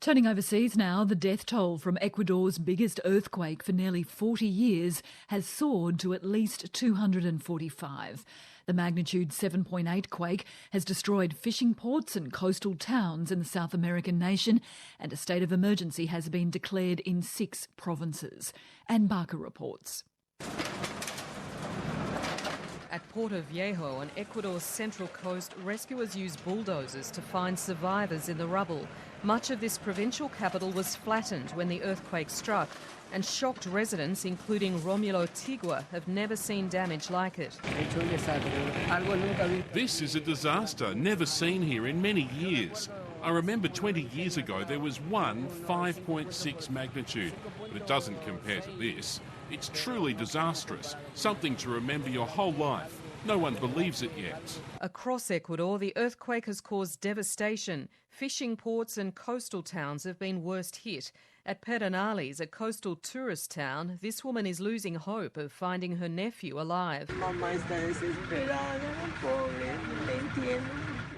Turning overseas now, the death toll from Ecuador's biggest earthquake for nearly 40 years has soared to at least 245. The magnitude 7.8 quake has destroyed fishing ports and coastal towns in the South American nation, and a state of emergency has been declared in 6 provinces. Anne Barker reports. At Porto Viejo on Ecuador's central coast, rescuers used bulldozers to find survivors in the rubble. Much of this provincial capital was flattened when the earthquake struck, and shocked residents, including Romulo Tigua, have never seen damage like it. This is a disaster never seen here in many years. I remember 20 years ago there was one 5.6 magnitude, but it doesn't compare to this. It's truly disastrous, something to remember your whole life. No one believes it yet. Across Ecuador, the earthquake has caused devastation. Fishing ports and coastal towns have been worst hit. At Pedernales, a coastal tourist town, this woman is losing hope of finding her nephew alive.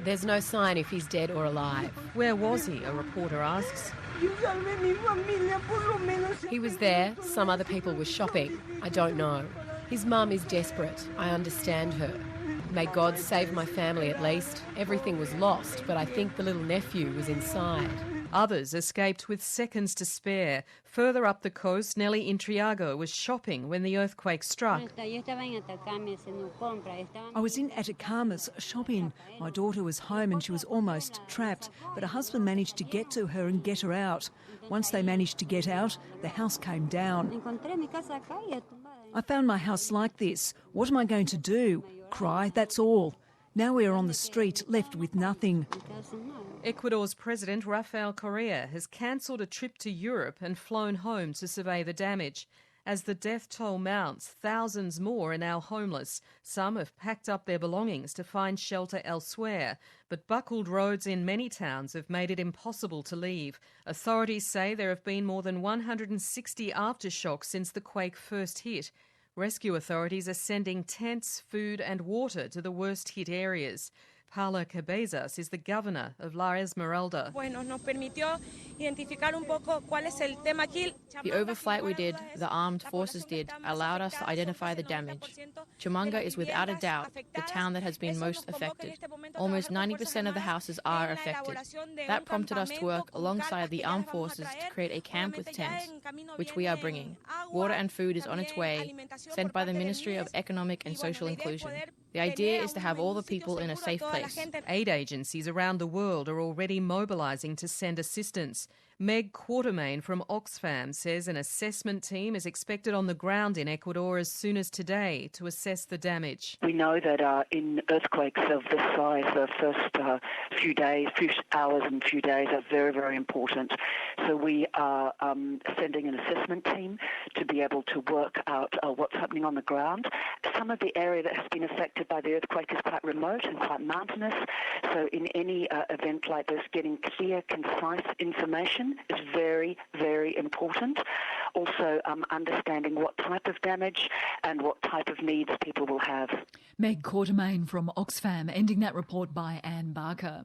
There's no sign if he's dead or alive. Where was he, a reporter asks. He was there, some other people were shopping. I don't know. His mum is desperate. I understand her. May God save my family at least. Everything was lost, but I think the little nephew was inside. Others escaped with seconds to spare. Further up the coast, Nelly Intriago was shopping when the earthquake struck. I was in Atacamas shopping. My daughter was home and she was almost trapped, but her husband managed to get to her and get her out. Once they managed to get out, the house came down. I found my house like this. What am I going to do? Cry, that's all. Now we are on the street, left with nothing. Ecuador's President Rafael Correa has cancelled a trip to Europe and flown home to survey the damage. As the death toll mounts, thousands more are now homeless. Some have packed up their belongings to find shelter elsewhere. But buckled roads in many towns have made it impossible to leave. Authorities say there have been more than 160 aftershocks since the quake first hit. Rescue authorities are sending tents, food and water to the worst hit areas. Paula Cabezas is the governor of La Esmeralda. The overflight we did, the armed forces did, allowed us to identify the damage. Chumanga is without a doubt the town that has been most affected. Almost 90% of the houses are affected. That prompted us to work alongside the armed forces to create a camp with tents, which we are bringing. Water and food is on its way, sent by the Ministry of Economic and Social Inclusion. The idea is to have all the people in a safe place. Aid agencies around the world are already mobilising to send assistance. Meg Quartermain from Oxfam says an assessment team is expected on the ground in Ecuador as soon as today to assess the damage. We know that in earthquakes of this size, the first few hours and few days are very, very important. So we are sending an assessment team to be able to work out what's happening on the ground. Some of the area that has been affected by the earthquake is quite remote and quite mountainous. So in any event like this, getting clear, concise information is very, very important. Also, understanding what type of damage and what type of needs people will have. Meg Quartermain from Oxfam, ending that report by Anne Barker.